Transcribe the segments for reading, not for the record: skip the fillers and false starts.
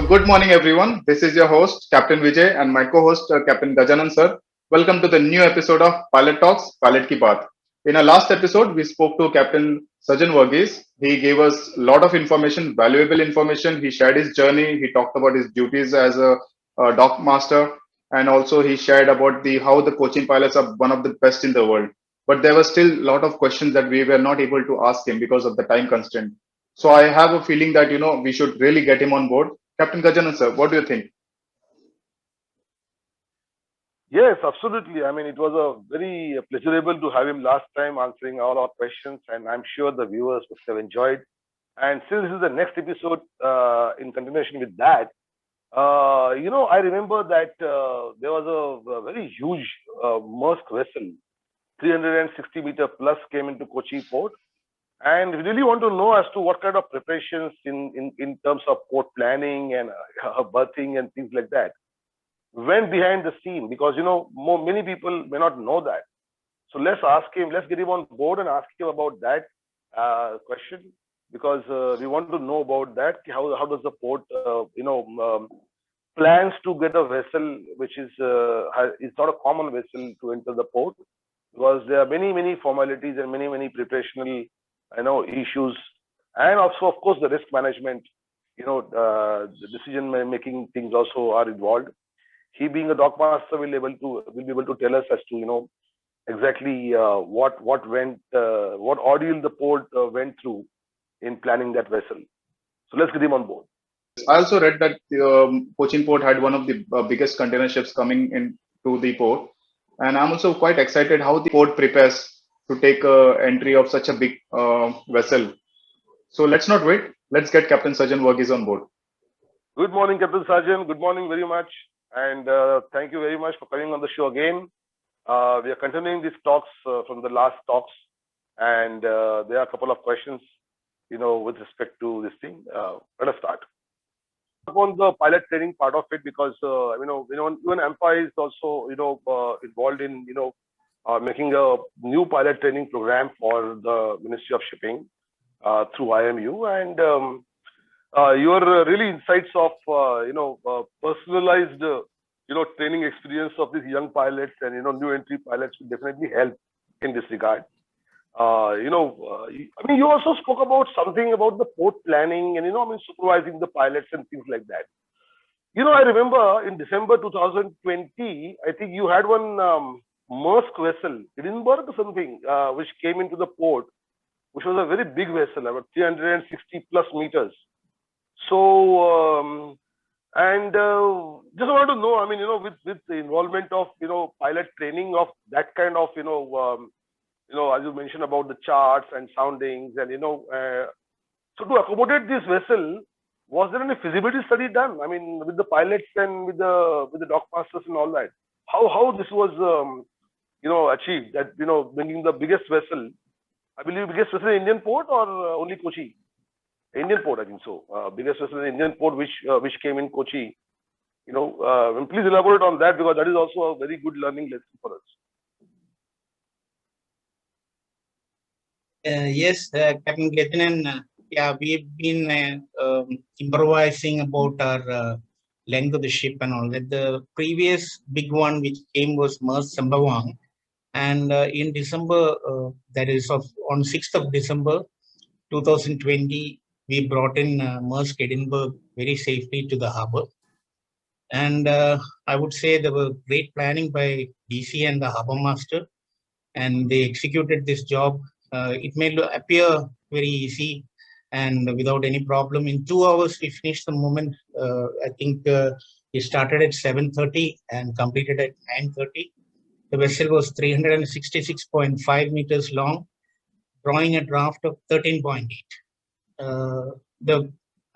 So good morning, everyone. This is your host, Captain Vijay, and my co-host, Captain Gajanan sir. Welcome to the new episode of Pilot Talks, Pilot Ki Baat. In our last episode, we spoke to Captain Sajan Varghese. He gave us a lot of information, valuable information. He shared his journey. He talked about his duties as a dock master, and also he shared about the how the coaching pilots are one of the best in the world. But there were still a lot of questions that we were not able to ask him because of the time constraint. So I have a feeling that we should really get him on board. Captain Gajanan sir, what do you think? Yes, absolutely. I mean, it was a very pleasurable to have him last time answering all our questions, and I'm sure the viewers must have enjoyed. And since this is the next episode in continuation with that, I remember that there was a very huge Maersk vessel, 360-meter plus, came into Kochi port, and we really want to know as to what kind of preparations in terms of port planning and berthing and things like that went behind the scene, because many people may not know that. So let's get him on board and ask him about that question, because we want to know about that. How does the port plans to get a vessel which is not a common vessel to enter the port, because there are many formalities and many preparational issues, and also of course the risk management, the decision making things also are involved. He, being a dock master, will be able to tell us as to exactly what ordeal the port went through in planning that vessel. So let's get him on board. I also read that Cochin Port had one of the biggest container ships coming into the port, and I'm also quite excited how the port prepares to take entry of such a big vessel. So let's not wait. Let's get Captain Sajan Varghese on board. Good morning, Captain Sajan. Good morning very much, and thank you very much for coming on the show again. We are continuing these talks from the last talks, and there are a couple of questions, with respect to this thing. Let us start upon the pilot training part of it, because even AIMPA is also involved in making a new pilot training program for the Ministry of Shipping through IMU, and your really insights of personalized training experience of these young pilots and new entry pilots will definitely help in this regard. You also spoke about something about the port planning and supervising the pilots and things like that. I remember in December 2020, I think you had one Maersk vessel, Edinburgh or something, which came into the port, which was a very big vessel, about 360 plus meters. So, just wanted to know, with the involvement of, pilot training of that kind of, as you mentioned about the charts and soundings and, so to accommodate this vessel, was there any feasibility study done? I mean, with the pilots and with the dock masters and all that, how this was, achieved, that, bringing the biggest vessel, I believe biggest vessel in Indian port or only Kochi? Indian port, I think so. Biggest vessel in Indian port, which came in Kochi. Please elaborate on that, because that is also a very good learning lesson for us. Yes, Captain Gajanan, yeah, we've been improvising about our length of the ship and all that. The previous big one which came was Maersk Sembawang, and in December, that is on 6th of December 2020, we brought in Maersk Edinburgh very safely to the harbor. And I would say there was great planning by DC and the harbor master, and they executed this job. It may appear very easy and without any problem. In 2 hours, we finished the movement. I think we started at 7:30 and completed at 9:30. The vessel was 366.5 meters long, drawing a draft of 13.8.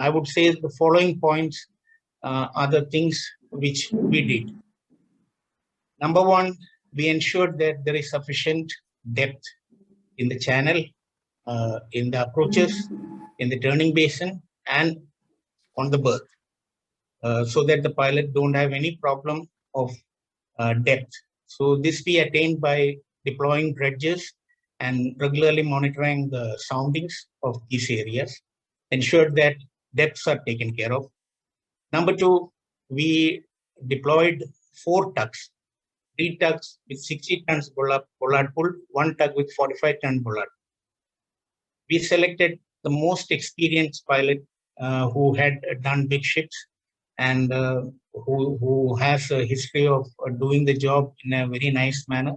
I would say the following points are the things which we did. Number one, we ensured that there is sufficient depth in the channel, in the approaches, in the turning basin, and on the berth, so that the pilot don't have any problem of depth. So this we attained by deploying dredges and regularly monitoring the soundings of these areas, ensured that depths are taken care of. Number two, we deployed 4 tugs, 3 tugs with 60 tons bollard pull, 1 tug with 45 ton bollard. We selected the most experienced pilot who had done big ships and who has a history of doing the job in a very nice manner.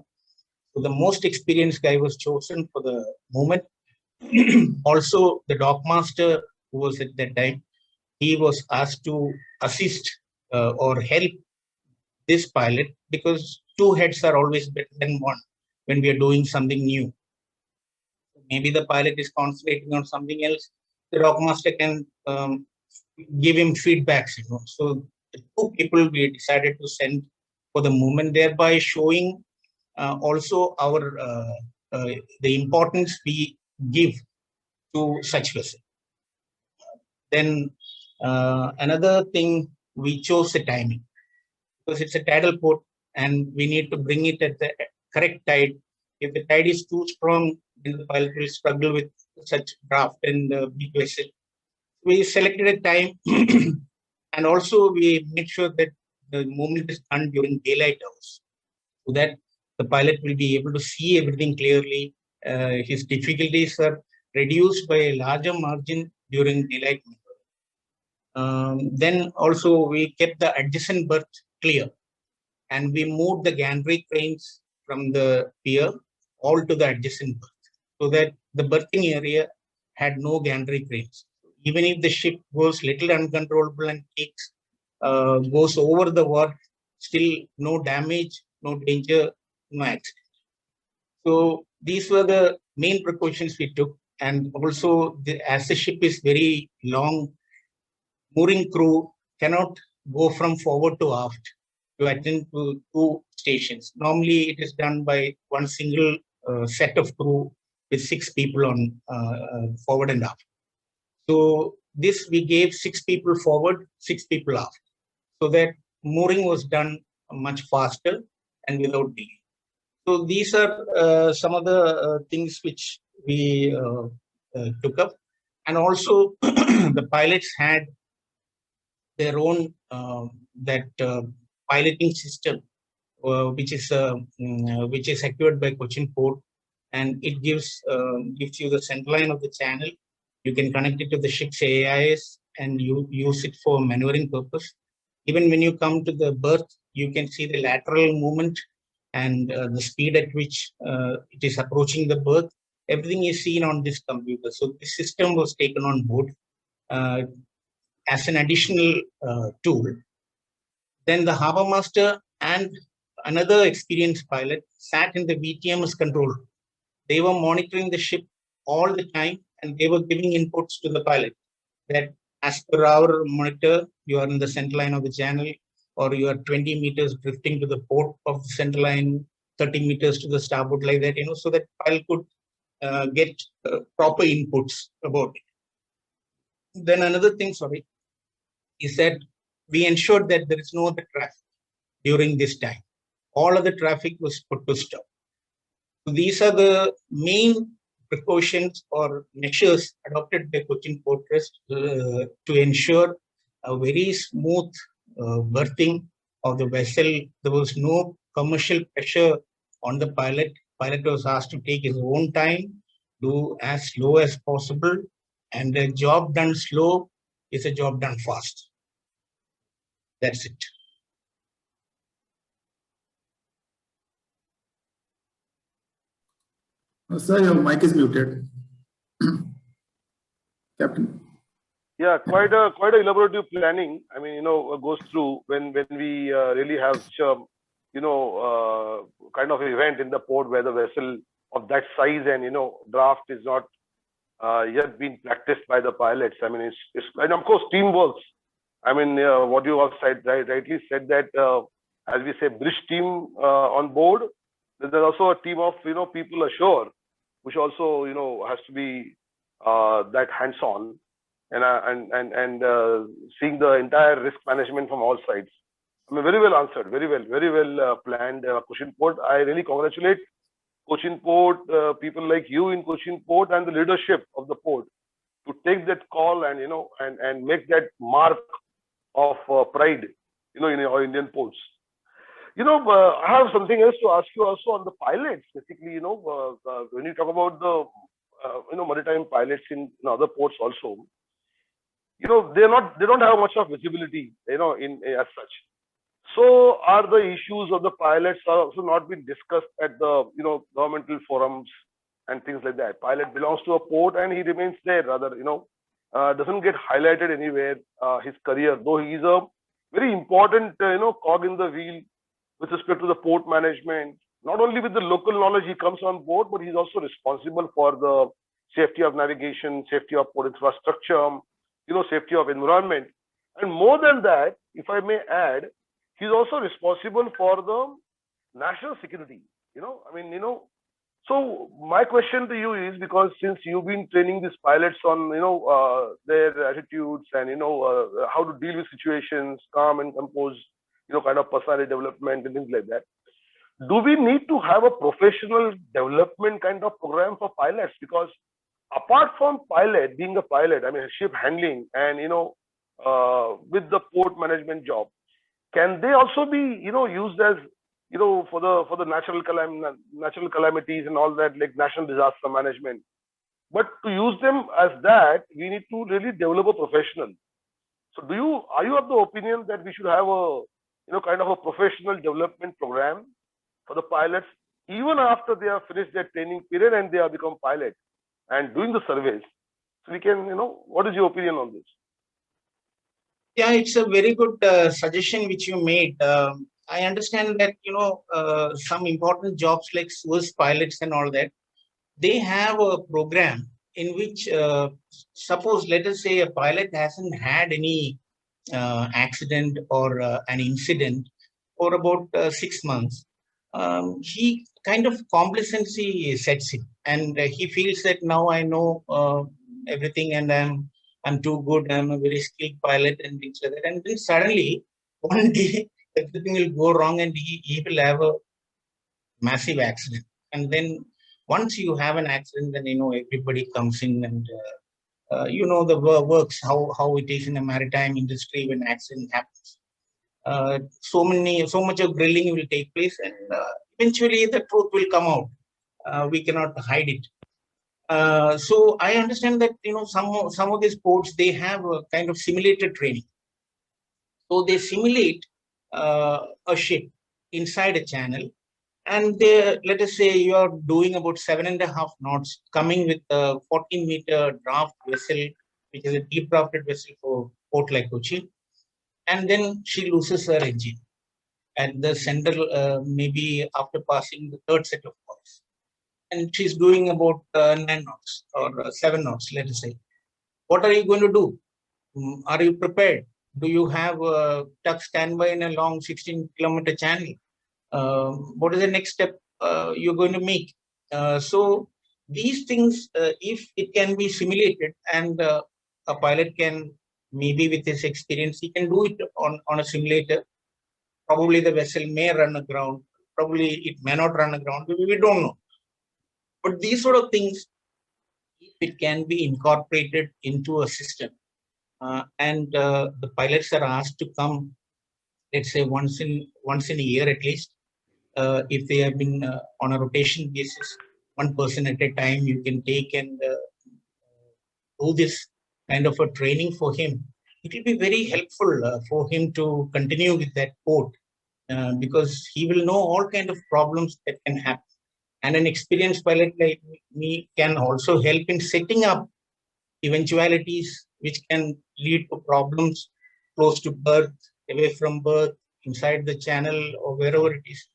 So the most experienced guy was chosen for the moment. Also, the dock master who was at that time, he was asked to assist or help this pilot because 2 heads are always better than 1 when we are doing something new. Maybe the pilot is concentrating on something else. The dock master can give him feedbacks. So the 2 people we decided to send for the moment, thereby showing also our the importance we give to such vessel. Then another thing, we chose the timing because it's a tidal port and we need to bring it at the correct tide. If the tide is too strong, then the pilot will struggle with such draft and big vessel. We selected a time and also we made sure that the movement is done during daylight hours so that the pilot will be able to see everything clearly. His difficulties are reduced by a larger margin during daylight. Then also we kept the adjacent berth clear and we moved the gantry cranes from the pier all to the adjacent berth so that the berthing area had no gantry cranes. Even if the ship goes little uncontrollable and takes goes over the wharf, still no damage, no danger, no accident. So these were the main precautions we took. And also, as the ship is very long, mooring crew cannot go from forward to aft to attend to 2 stations. Normally, it is done by one single set of crew with 6 people on forward and aft. So this we gave 6 people forward, 6 people aft, so that mooring was done much faster and without delay. So these are some of the things which we took up, and also the pilots had their own that piloting system, which is secured by Cochin Port, and it gives you the center line of the channel. You can connect it to the ship's AIS and you use it for maneuvering purpose. Even when you come to the berth, you can see the lateral movement and the speed at which it is approaching the berth. Everything is seen on this computer. So this system was taken on board as an additional tool. Then the harbor master and another experienced pilot sat in the VTMS control room. They were monitoring the ship all the time and they were giving inputs to the pilot that as per our monitor, you are in the center line of the channel, or you are 20 meters drifting to the port of the center line, 30 meters to the starboard, like that, so that pilot could get proper inputs about it. Then another thing, is that we ensured that there is no other traffic during this time. All of the traffic was put to stop. So these are the main precautions or measures adopted by Cochin Port Trust to ensure a very smooth berthing of the vessel. There was no commercial pressure on the pilot. Pilot was asked to take his own time, do as slow as possible, and a job done slow is a job done fast. That's it. Sir, your mic is muted. Captain. Yeah, quite a elaborative planning. I mean, goes through when we really have such a kind of event in the port where the vessel of that size and draft is not yet been practiced by the pilots. I mean, it's and of course team works. I mean, what you all said, rightly said that as we say, bridge team on board. There's also a team of people ashore, which also has to be that hands-on and seeing the entire risk management from all sides. I mean, very well answered, very well planned. Cochin Port, I really congratulate Cochin Port, people like you in Cochin Port and the leadership of the port to take that call and and make that mark of pride, in our Indian ports. I have something else to ask you also on the pilots. Basically, when you talk about the maritime pilots in other ports also, they don't have much of visibility, in as such. So are the issues of the pilots are also not been discussed at the governmental forums and things like that. Pilot belongs to a port and he remains there, rather, doesn't get highlighted anywhere, his career, though he is a very important cog in the wheel with respect to the port management. Not only with the local knowledge he comes on board, but he's also responsible for the safety of navigation, safety of port infrastructure, safety of environment. And more than that, if I may add, he's also responsible for the national security. So my question to you is, because since you've been training these pilots on their attitudes and how to deal with situations, calm and composed, kind of personality development and things like that, do we need to have a professional development kind of program for pilots? Because apart from being a pilot, I mean ship handling and with the port management job, can they also be used as for the natural calamities and all that, like national disaster management? But to use them as that, we need to really develop a professional. So are you of the opinion that we should have a kind of a professional development program for the pilots even after they have finished their training period and they have become pilots and doing the service? So we can, what is your opinion on this? Yeah, it's a very good suggestion which you made. I understand that, some important jobs like Swiss pilots and all that, they have a program in which, suppose, let us say a pilot hasn't had any accident or an incident for about 6 months. He kind of complacency sets in, and he feels that now I know everything and I'm too good, I'm a very skilled pilot and things like that. And then suddenly one day everything will go wrong and he will have a massive accident. And then once you have an accident, then everybody comes in and the works, how it is in the maritime industry when accident happens. So much of grilling will take place, and eventually the truth will come out. We cannot hide it. So I understand that some of these ports, they have a kind of simulated training. So they simulate a ship inside a channel, and let us say you are doing about 7.5 knots, coming with a 14-meter draft vessel, which is a deep drafted vessel for port like Kochi, and then she loses her engine at the center, maybe after passing the third set of points, and she's doing about 9 knots or 7 knots, let us say. What are you going to do? Are you prepared? Do you have a tuck standby in a long 16-kilometer channel? What is the next step you're going to make? So these things, if it can be simulated and a pilot can, maybe with his experience, he can do it on a simulator. Probably the vessel may run aground. Probably it may not run aground. We don't know. But these sort of things, if it can be incorporated into a system, and the pilots are asked to come, let's say once in a year at least, if they have been on a rotation basis, one person at a time you can take and do this kind of a training for him. It will be very helpful for him to continue with that port, because he will know all kind of problems that can happen. And an experienced pilot like me can also help in setting up eventualities which can lead to problems close to berth, away from berth, inside the channel, or wherever it is.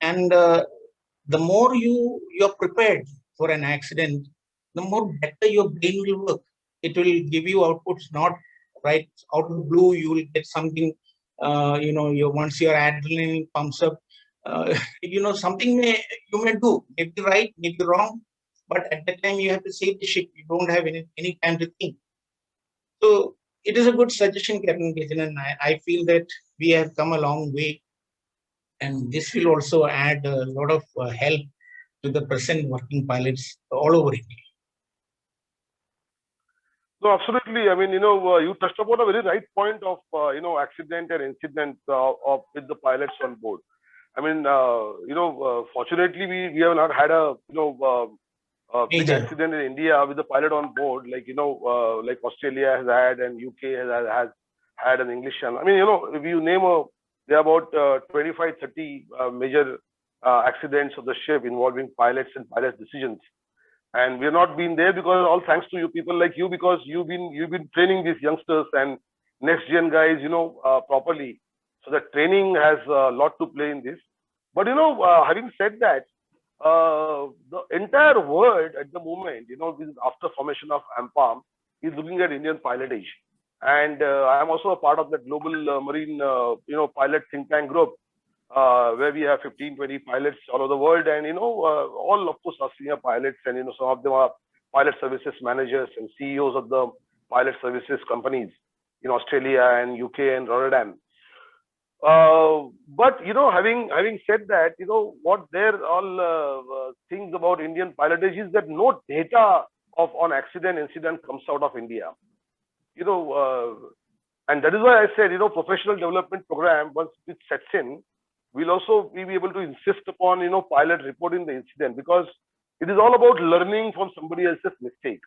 And the more you're prepared for an accident, the more better your brain will work. It will give you outputs, not right out of the blue. You will get something, once your adrenaline pumps up, something you may do, maybe right, maybe wrong, but at that time you have to save the ship. You don't have any time to think. So it is a good suggestion, Capt.Gajanan. I feel that we have come a long way, and this will also add a lot of help to the present working pilots all over India. No, absolutely. I mean, you touched upon a very right point of, accident and incident with the pilots on board. I mean, fortunately, we have not had a big Major. accident in India with the pilot on board, like, like Australia has had and UK has had an English channel. I mean, if you name there are about 25, 30 major accidents of the ship involving pilots and pilots' decisions. And we're not been there because all thanks to you people like you, because you've been training these youngsters and next gen guys, properly. So the training has a lot to play in this. But having said that, the entire world at the moment, after formation of AIMPA, is looking at Indian pilotage. And I am also a part of that global marine, pilot think tank group, where we have 15, 20 pilots all over the world. And, all of course are senior pilots, and, some of them are pilot services managers and CEOs of the pilot services companies in Australia and UK and Rotterdam. But having said that, what there all things about Indian pilotage is that no data on accident incident comes out of India. And that is why I said, professional development program, once it sets in, we'll also be able to insist upon, pilot reporting the incident, because it is all about learning from somebody else's mistake.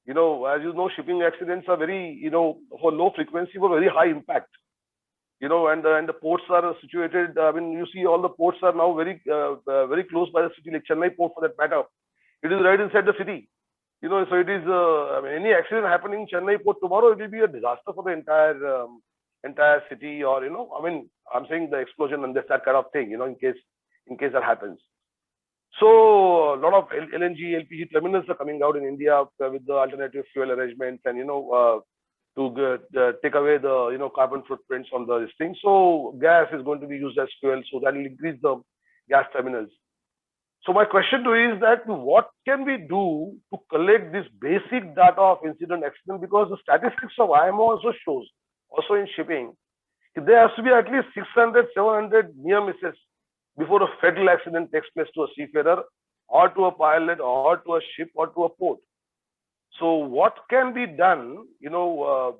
As you know, shipping accidents are very, for low frequency, but very high impact. And the ports are situated. I mean, you see all the ports are now very close by the city, like Chennai port for that matter. It is right inside the city. So it is, I mean, any accident happening in Chennai port tomorrow, it will be a disaster for the entire city, or, I mean, I'm saying the explosion and that kind of thing, in case that happens. So a lot of LNG, LPG terminals are coming out in India with the alternative fuel arrangements, and, to take away the, carbon footprints on the thing. So gas is going to be used as fuel, so that will increase the gas terminals. So my question to you is that what can we do to collect this basic data of incident accident? Because the statistics of IMO also shows, also in shipping, there has to be at least 600, 700 near misses before a fatal accident takes place to a seafarer, or to a pilot, or to a ship, or to a port. So what can be done,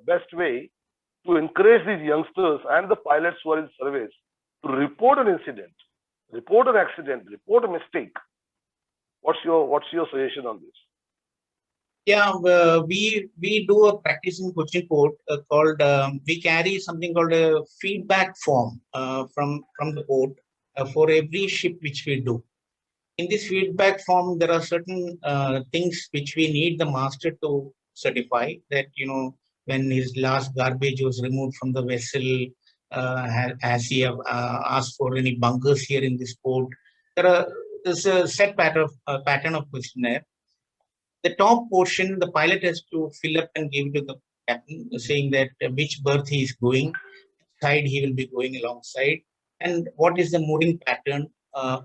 best way to encourage these youngsters and the pilots who are in service to report an incident, report an accident, report a mistake? What's your suggestion on this? Yeah, we do a practice in coaching port called, we carry something called a feedback form from the port for every ship which we do. In this feedback form, there are certain things which we need the master to certify that, when his last garbage was removed from the vessel, has he asked for any bunkers here in this port. There's a set pattern of questionnaire. The top portion, the pilot has to fill up and give to the captain, saying that which berth he is going, side he will be going alongside, and what is the mooring pattern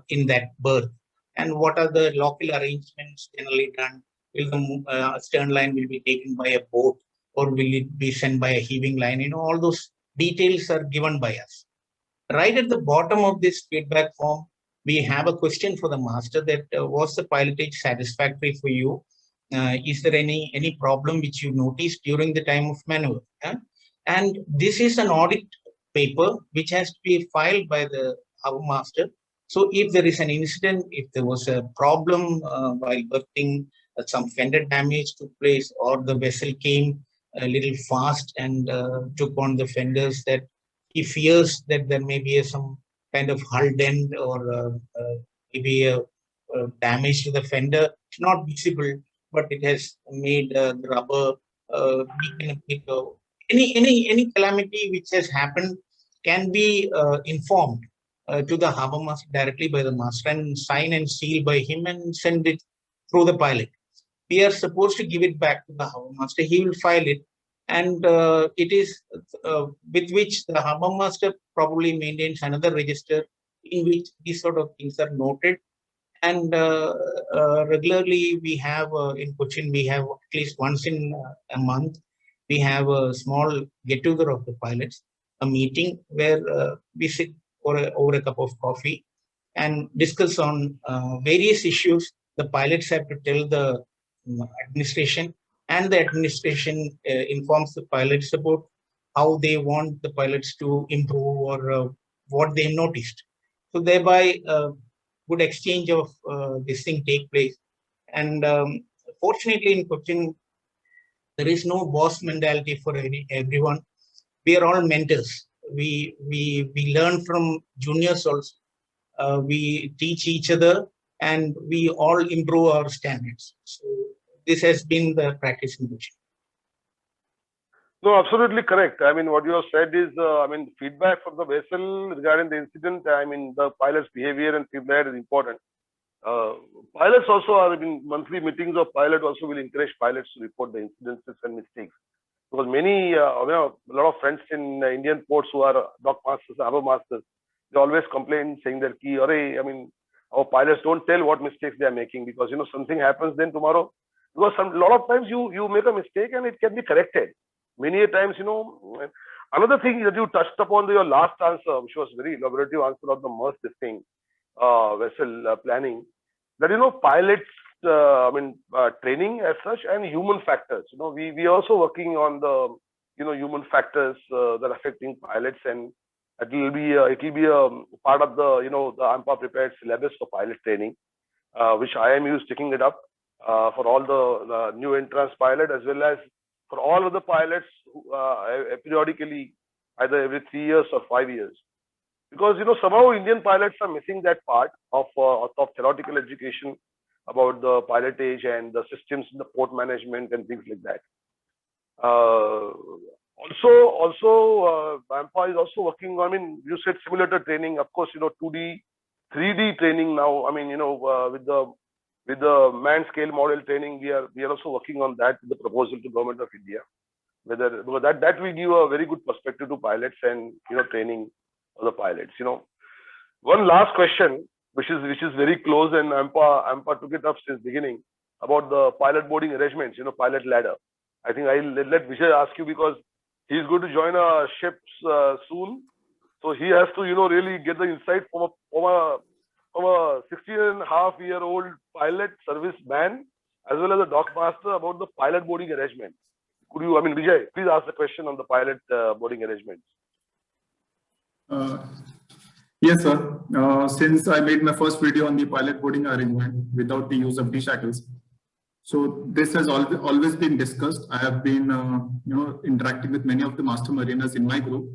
in that berth, and what are the local arrangements generally done. Will the stern line will be taken by a boat, or will it be sent by a heaving line? All those details are given by us. Right at the bottom of this feedback form, we have a question for the master that was the pilotage satisfactory for you? Is there any problem which you noticed during the time of maneuver? And this is an audit paper which has to be filed by the harbor master. So if there is an incident, if there was a problem while berthing, some fender damage took place, or the vessel came a little fast and took on the fenders, that he fears that there may be some kind of hull dent, or maybe a damage to the fender. It's not visible, but it has made the rubber weaken. Any calamity which has happened can be informed to the harbor master directly by the master, and sign and seal by him, and send it through the pilot. We are supposed to give it back to the harbor master. He will file it, and it is with which the harbor master probably maintains another register in which these sort of things are noted. And regularly we have in Cochin, we have at least once in a month, we have a small get-together of the pilots, a meeting where we sit over a cup of coffee and discuss on various issues. The pilots have to tell the administration, and the administration informs the pilots about how they want the pilots to improve or what they noticed. So thereby, good exchange of this thing take place. And fortunately, in Cochin, there is no boss mentality for everyone. We are all mentors. We learn from juniors also. We teach each other, and we all improve our standards. So this has been the practice in Cochin. No, absolutely correct. I mean, what you have said is, feedback from the vessel regarding the incident. I mean, the pilot's behavior and feedback is important. Pilots also are in monthly meetings of pilot also will encourage pilots to report the incidences and mistakes. Because many, a lot of friends in Indian ports who are dock masters, harbor masters, they always complain saying that, our pilots don't tell what mistakes they are making because, something happens then tomorrow. Because a lot of times you make a mistake and it can be corrected. Many a times, another thing that you touched upon your last answer, which was very elaborative answer of the MERS thing, vessel planning, that, pilots, training as such and human factors. We are also working on the, human factors that are affecting pilots, and it will be a part of the, the AIMPA prepared syllabus for pilot training, which IMU is taking it up for all the new entrance pilot as well as for all other pilots periodically, either every 3 years or 5 years. Because, somehow Indian pilots are missing that part of theoretical education about the pilotage and the systems in the port management and things like that. AIMPA is also working on, you said simulator training, of course, 2D, 3D training now, with the man scale model training, we are also working on that with the proposal to Government of India. Because that will give a very good perspective to pilots and training of the pilots. One last question, which is very close, and AIMPA took it up since beginning about the pilot boarding arrangements, pilot ladder. I think I'll let Vijay ask you because he's going to join a ship soon, so he has to really get the insight from a 16.5-year-old pilot service man as well as a dock master about the pilot boarding arrangement. Could you, Vijay, please ask the question on the pilot boarding arrangements. Yes, sir. Since I made my first video on the pilot boarding arrangement without the use of D-shackles, so this has always been discussed. I have been, interacting with many of the master mariners in my group,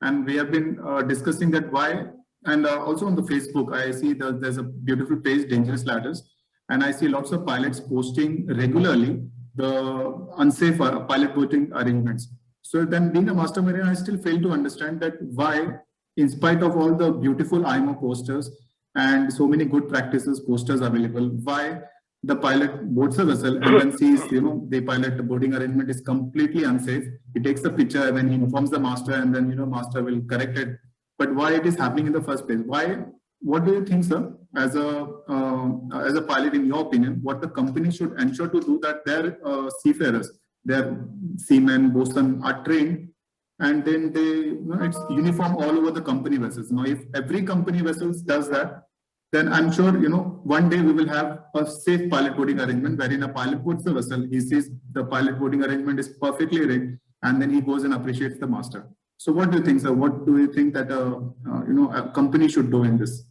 and we have been discussing that why. And also on the Facebook, I see that there's a beautiful page, Dangerous Ladders, and I see lots of pilots posting regularly the unsafe pilot boarding arrangements. So then, being a master mariner, I still fail to understand that why, in spite of all the beautiful IMO posters and so many good practices posters available, why the pilot boards a vessel and then sees, the pilot boarding arrangement is completely unsafe. He takes the picture when he informs the master, and then, master will correct it. But why it is happening in the first place? Why? What do you think, sir, as a pilot, in your opinion, what the company should ensure to do that their seafarers, their seamen, boatswain are trained, and then it's uniform all over the company vessels. Now, if every company vessels does that, then I'm sure, one day we will have a safe pilot boarding arrangement wherein a pilot boards the vessel, he sees the pilot boarding arrangement is perfectly rigged, and then he goes and appreciates the master. So what do you think, sir? What do you think that a company should do in this?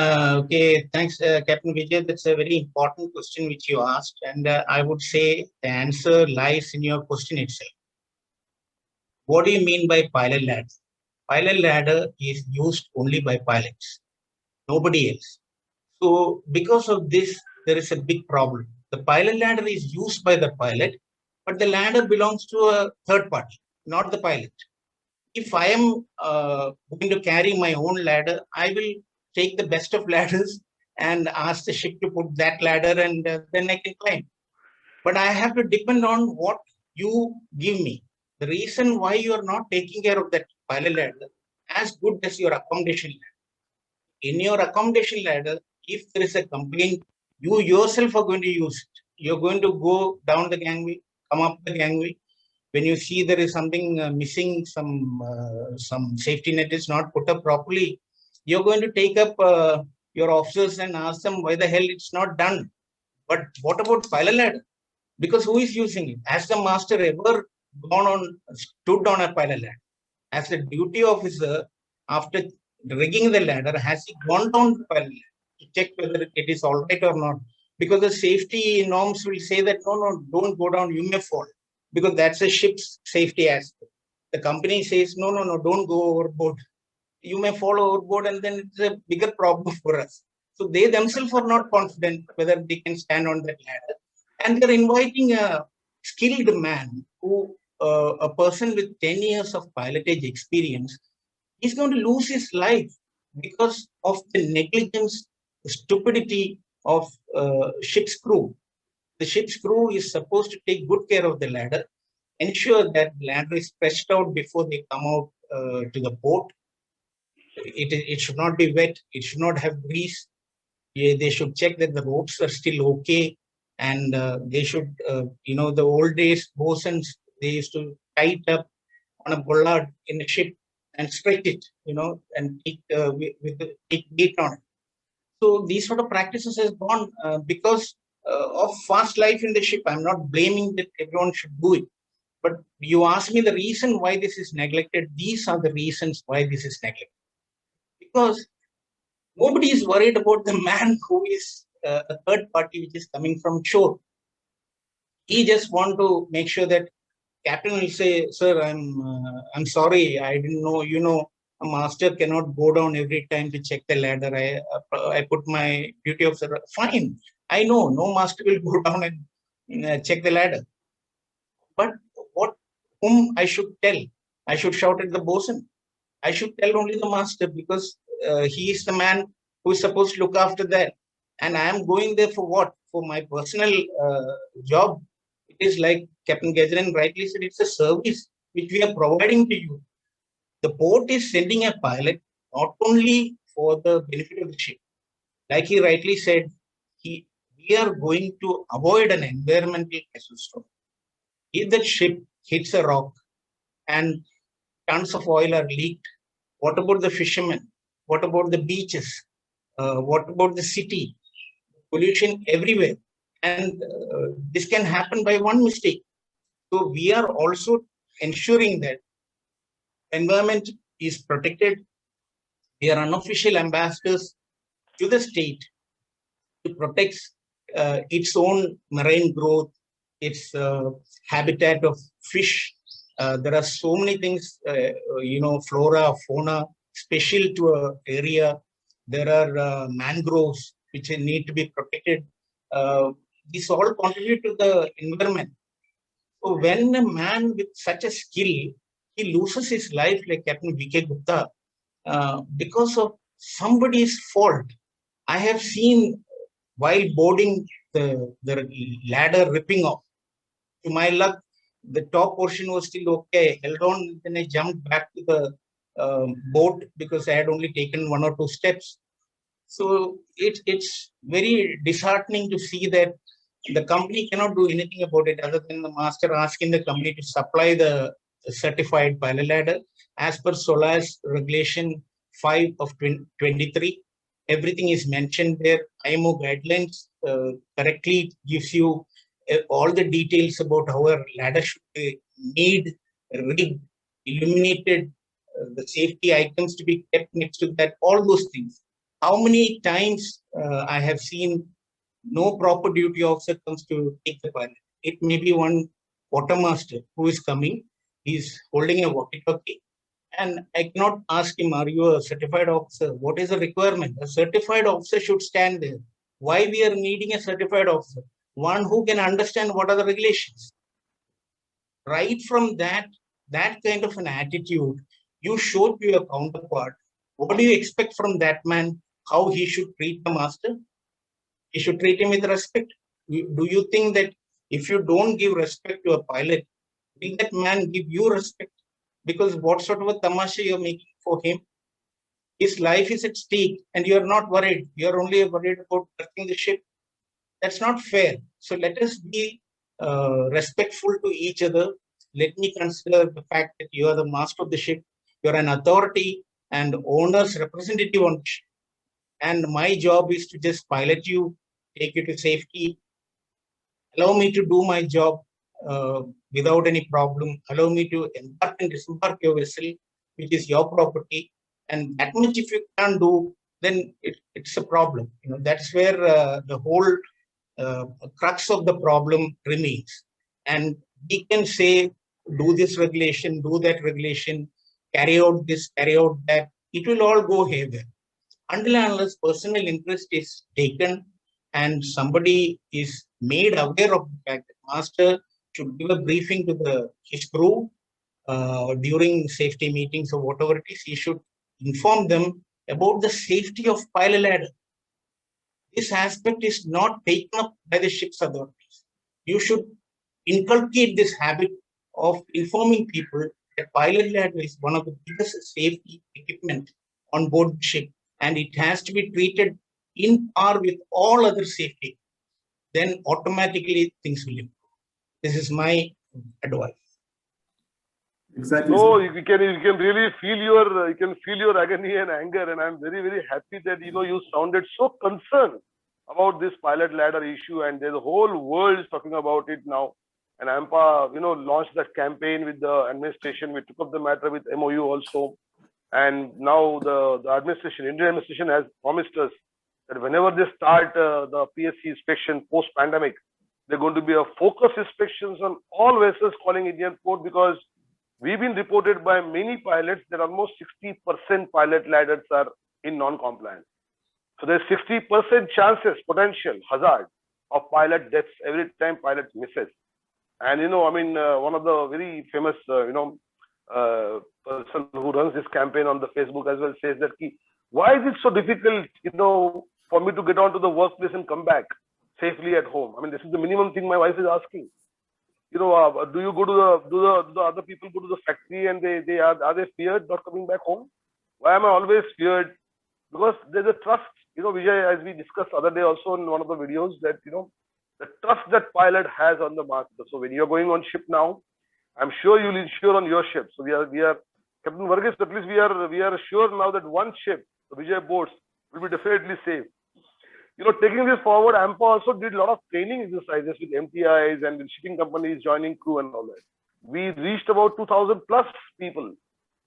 Okay, thanks, Captain Vijay. That's a very important question which you asked, and I would say the answer lies in your question itself. What do you mean by pilot ladder? Pilot ladder is used only by pilots, nobody else. So because of this, there is a big problem. The pilot ladder is used by the pilot, but the ladder belongs to a third party, not the pilot. If I am going to carry my own ladder, I will take the best of ladders and ask the ship to put that ladder, and then I can climb. But I have to depend on what you give me. The reason why you are not taking care of that pilot ladder as good as your accommodation ladder. In your accommodation ladder, if there is a complaint, you yourself are going to use it. You're going to go down the gangway, come up the gangway. When you see there is something missing, some safety net is not put up properly, you're going to take up your officers and ask them why the hell it's not done. But what about pilot ladder? Because who is using it? Has the master ever stood on a pilot ladder? As a duty officer, after rigging the ladder, has he gone down the pilot ladder to check whether it is all right or not? Because the safety norms will say that no, don't go down, you may fall, because that's a ship's safety aspect. The company says no, don't go overboard. You may fall overboard, and then it's a bigger problem for us. So they themselves are not confident whether they can stand on that ladder, and they're inviting a skilled man who, a person with 10 years of pilotage experience, is going to lose his life because of the negligence, the stupidity of ship's crew. The ship's crew is supposed to take good care of the ladder, ensure that the ladder is stretched out before they come out to the port. It should not be wet. It should not have grease. They should check that the ropes are still okay, and they should, the old days bosuns, they used to tie it up on a bollard in a ship and stretch it, and take weight on it. So these sort of practices has gone because of fast life in the ship. I'm not blaming that everyone should do it, but you ask me the reason why this is neglected. These are the reasons why this is neglected. Because nobody is worried about the man who is a third party which is coming from shore. He just want to make sure that captain will say, "Sir, I'm sorry, I didn't know. A master cannot go down every time to check the ladder. I put my duty officer. Fine, I know no master will go down and check the ladder. But whom I should tell? I should shout at the bosun. I should tell only the master, because he is the man who is supposed to look after that. And I am going there for what? For my personal job. It is like Captain Gajanan rightly said, it's a service which we are providing to you. The port is sending a pilot not only for the benefit of the ship. Like he rightly said, we are going to avoid an environmental catastrophe. If that ship hits a rock and tons of oil are leaked, what about the fishermen? What about the beaches? What about the city? Pollution everywhere. And this can happen by one mistake. So we are also ensuring that environment is protected. We are unofficial ambassadors to the state to protect its own marine growth, its habitat of fish. There are so many things, flora, fauna, special to an area. There are mangroves which need to be protected. These all contribute to the environment. So when a man with such a skill, he loses his life like Capt.Vijay Gupta because of somebody's fault. I have seen while boarding the ladder ripping off. To my luck, the top portion was still okay. I held on, then I jumped back to the boat because I had only taken 1 or 2 steps. So it's very disheartening to see that the company cannot do anything about it other than the master asking the company to supply the certified pilot ladder as per SOLAS regulation 5 of 23. Everything is mentioned there. IMO guidelines correctly gives you all the details about how a ladder should be made, rigged, illuminated, the safety items to be kept next to that, all those things. How many times I have seen no proper duty officer comes to take the pilot. It may be one quartermaster who is coming. He's holding a walkie-talkie. And I cannot ask him, are you a certified officer? What is the requirement? A certified officer should stand there. Why we are needing a certified officer? One who can understand what are the regulations. Right from that kind of an attitude, you show to your counterpart, what do you expect from that man, how he should treat the master? He should treat him with respect. Do you think that if you don't give respect to a pilot, will that man give you respect? Because what sort of a tamasha you're making for him? His life is at stake and you're not worried. You're only worried about touching the ship. That's not fair. So let us be respectful to each other. Let me consider the fact that you are the master of the ship. You're an authority and owner's representative on the ship. And my job is to just pilot you, take you to safety, allow me to do my job without any problem, allow me to embark and disembark your vessel, which is your property, and that much if you can't do, then it's a problem. That's where the whole crux of the problem remains. And we can say, do this regulation, do that regulation, carry out this, carry out that. It will all go haywire. Until and unless personal interest is taken and somebody is made aware of the fact that master should give a briefing to his crew during safety meetings or whatever it is, he should inform them about the safety of pilot ladder. This aspect is not taken up by the ship's authorities. You should inculcate this habit of informing people that pilot ladder is one of the biggest safety equipment on board the ship, and it has to be treated in par with all other safety. Then automatically things will improve. This is my advice. Exactly. No, sir. you can really feel your agony and anger, and I'm very, very happy that you sounded so concerned about this pilot ladder issue, and the whole world is talking about it now. And AIMPA, launched that campaign with the administration. We took up the matter with MOU also, and now the Indian administration has promised us that whenever they start the PSC inspection post-pandemic, they're going to be a focus inspections on all vessels calling Indian port, because we've been reported by many pilots that almost 60% pilot ladders are in non-compliance. So there's 60% chances, potential hazard of pilot deaths every time pilot misses. And one of the very famous person who runs this campaign on the Facebook as well says that why is it so difficult for me to get onto the workplace and come back safely at home? This is the minimum thing my wife is asking. Do you go to the other people go to the factory and are they feared not coming back home? Why am I always feared? Because there's a trust, Vijay, as we discussed other day also in one of the videos, that the trust that pilot has on the master. So when you're going on ship now, I'm sure you'll insure on your ship. So we are Captain Varghese, at least we are sure now that one ship, the Vijay boats, will be definitely safe. Taking this forward, AIMPA also did a lot of training exercises with MTIs and with shipping companies joining crew and all that. We reached about 2,000 plus people,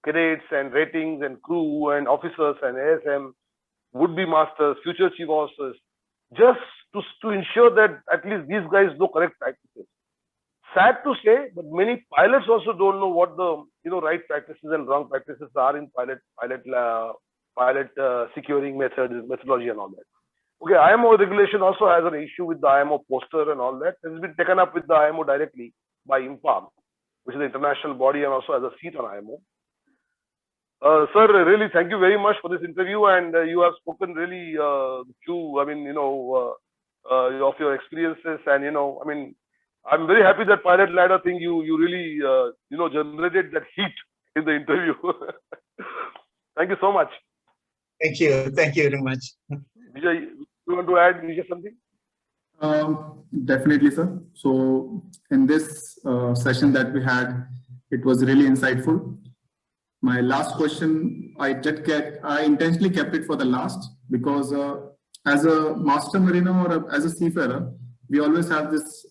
cadets and ratings and crew and officers and ASM, would-be masters, future chief officers, just to ensure that at least these guys know correct practices. Sad to say, but many pilots also don't know what the right practices and wrong practices are in pilot securing methodology and all that. Okay, IMO regulation also has an issue with the IMO poster and all that. It has been taken up with the IMO directly by AIMPA, which is the international body and also has a seat on IMO. Sir, really thank you very much for this interview, and you have spoken really true. Of your experiences, and I'm very happy that pilot ladder thing you really generated that heat in the interview. Thank you so much. Thank you very much. Vijay, you want to add something? Definitely, sir. So in this session that we had, it was really insightful. My last question, I intentionally kept it for the last, because as a master mariner or as a seafarer, we always have this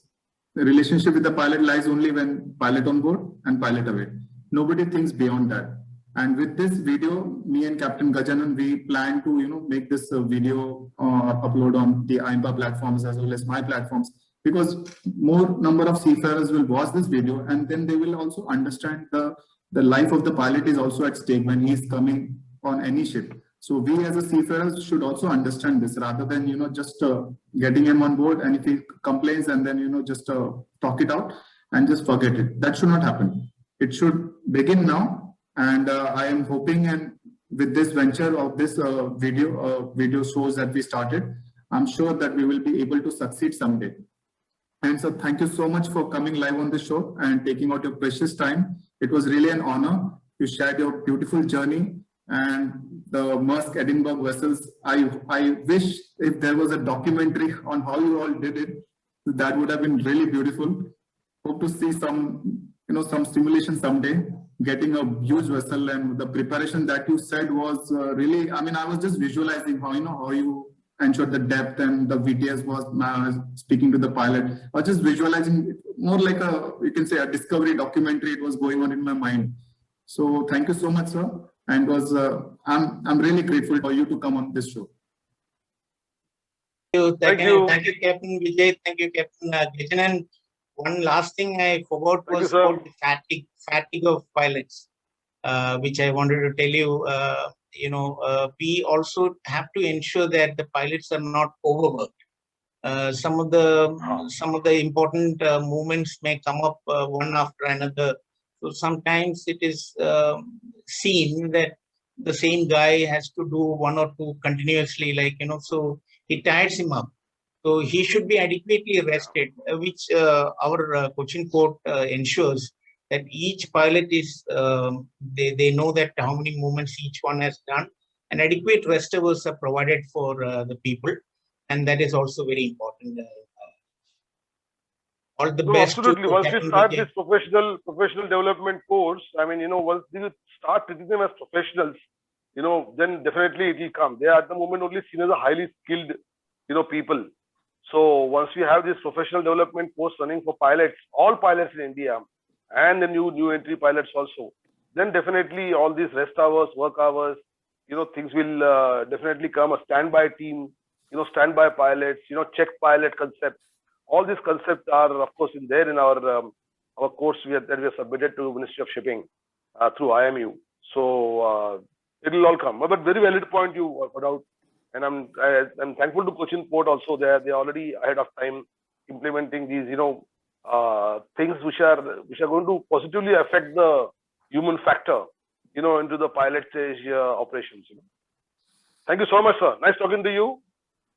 relationship with the pilot lies only when pilot on board and pilot away. Nobody thinks beyond that. And with this video, me and Captain Gajanan, we plan to make this video upload on the AIMPA platforms as well as my platforms, because more number of seafarers will watch this video, and then they will also understand the life of the pilot is also at stake when he is coming on any ship. So we as a seafarers should also understand this, rather than just getting him on board, and if he complains and then just talk it out and just forget it. That should not happen. It should begin now. And I am hoping, and with this venture of this video shows that we started, I'm sure that we will be able to succeed someday. And so thank you so much for coming live on the show and taking out your precious time. It was really an honor. You shared your beautiful journey and the Maersk Edinburgh vessels. I wish if there was a documentary on how you all did it, that would have been really beautiful. Hope to see some simulation someday, getting a huge vessel, and the preparation that you said was really, I was just visualizing how you ensure the depth, and the VTS was speaking to the pilot. I was just visualizing it more like you can say a discovery documentary. It was going on in my mind. So thank you so much, sir. And I'm really grateful for you to come on this show. Thank you. Thank you, Captain Vijay. Thank you, Captain Gajanan. One last thing I forgot was about the fatigue of pilots, which I wanted to tell you. We also have to ensure that the pilots are not overworked. Some of the important movements may come up one after another. So sometimes it is seen that the same guy has to do one or two continuously, so it tires him up. So he should be adequately rested, which our coaching code ensures that each pilot is, they know that how many movements each one has done, and adequate rest hours are provided for the people. And that is also very important. All the best. Absolutely. Once we start this professional development course, I mean, once you start treating them as professionals, then definitely it will come. They are at the moment only seen as a highly skilled, people. So once we have this professional development course running for pilots, all pilots in India, and the new entry pilots also, then definitely all these rest hours, work hours, things will definitely come. A standby team, standby pilots, check pilot concept. All these concepts are, of course, in our course that we have submitted to Ministry of Shipping through IMU. So it will all come. But very valid point you put out, and I'm thankful to Cochin Port also. They're already ahead of time implementing these things which are going to positively affect the human factor into the pilot stage operations. Thank you so much, sir. Nice talking to you,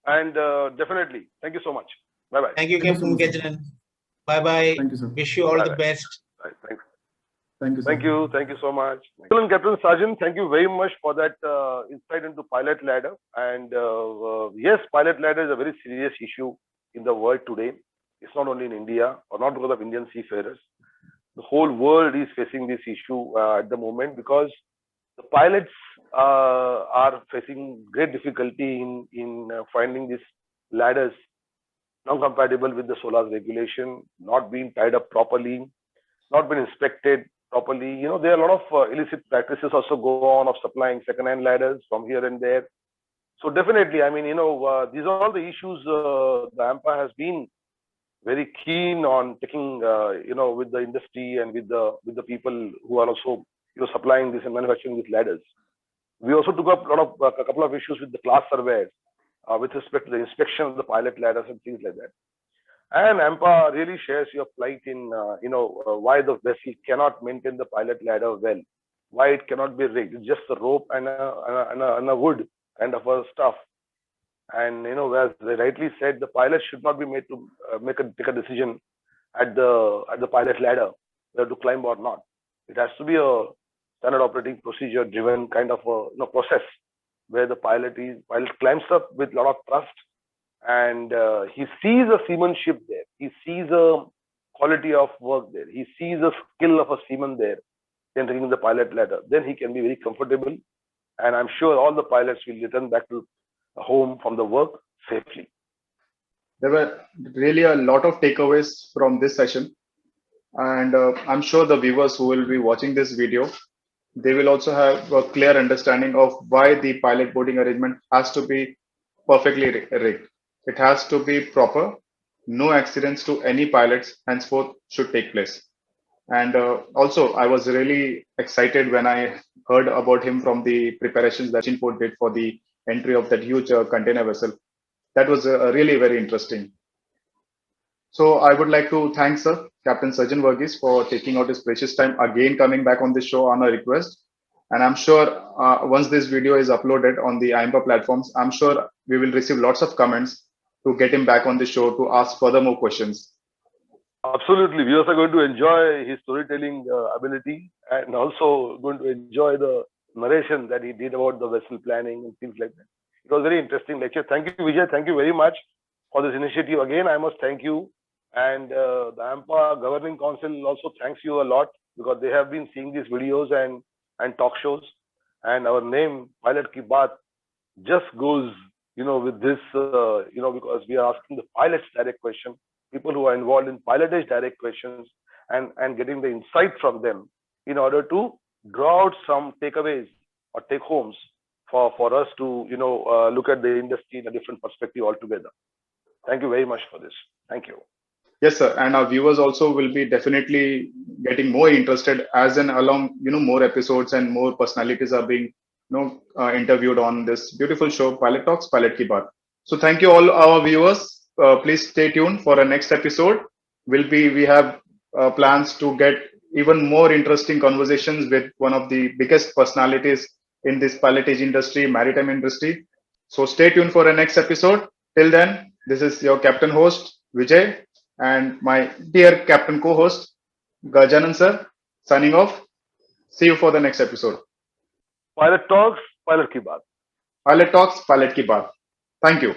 and definitely thank you so much. Bye bye. Thank you, Captain Gajanan. Bye bye. Thank you, sir. Wish you all the best. Right, thanks. Thank you, sir. Thank you. Thank you so much. Captain Sajan, thank you very much for that insight into pilot ladder. And yes, pilot ladder is a very serious issue in the world today. It's not only in India, or not because of Indian seafarers. The whole world is facing this issue at the moment, because the pilots are facing great difficulty in finding these ladders non-compatible with the SOLAS regulation, not being tied up properly, not been inspected properly. There are a lot of illicit practices also go on of supplying second-hand ladders from here and there. So definitely, I mean, these are all the issues the AIMPA has been very keen on taking, with the industry and with the people who are also, supplying this and manufacturing these ladders. We also took up a couple of issues with the class surveyors with respect to the inspection of the pilot ladders and things like that. And AIMPA really shares your plight in, why the vessel cannot maintain the pilot ladder well, why it cannot be rigged. It's just a rope and a wood kind of a stuff. And as they rightly said, the pilot should not be made to take a decision at the pilot ladder whether to climb or not. It has to be a standard operating procedure driven kind of a process where the pilot climbs up with a lot of trust, and he sees a seamanship there. He sees a quality of work there. He sees a skill of a seaman there, entering the pilot ladder. Then he can be very comfortable, and I'm sure all the pilots will return back to home from the work safely. There were really a lot of takeaways from this session, and I'm sure the viewers who will be watching this video, they will also have a clear understanding of why the pilot boarding arrangement has to be perfectly rigged. It has to be proper. No accidents to any pilots henceforth should take place. And also, I was really excited when I heard about him from the preparations that Cochin Port did for the entry of that huge container vessel. That was really very interesting. So I would like to thank Sir Captain Sajan Varghese for taking out his precious time again, coming back on the show on a request. And I'm sure once this video is uploaded on the AIMPA platforms, I'm sure we will receive lots of comments to get him back on the show to ask further more questions. Absolutely. Viewers are going to enjoy his storytelling ability, and also going to enjoy the narration that he did about the vessel planning and things like that. It was very interesting lecture. Thank you, Vijay. Thank you very much for this initiative. Again, I must thank you. And the AIMPA Governing Council also thanks you a lot, because they have been seeing these videos and talk shows. And our name, Pilot Ki Baat, just goes with this, because we are asking the pilots direct question, people who are involved in pilotage direct questions, and getting the insight from them in order to draw out some takeaways or take homes for us to, look at the industry in a different perspective altogether. Thank you very much for this. Thank you. Yes, sir. And our viewers also will be definitely getting more interested as in along, more episodes and more personalities are being, interviewed on this beautiful show, Pilot Talks, Pilot Ki Baat. So thank you all our viewers. Please stay tuned for our next episode. We have plans to get even more interesting conversations with one of the biggest personalities in this pilotage industry, maritime industry. So stay tuned for our next episode. Till then, this is your captain host, Vijay, and my dear captain co-host Gajanan sir signing off. See you for the next episode. Pilot Talks, Pilot Ki Baat. Pilot Talks, Pilot Ki Baat. Thank you.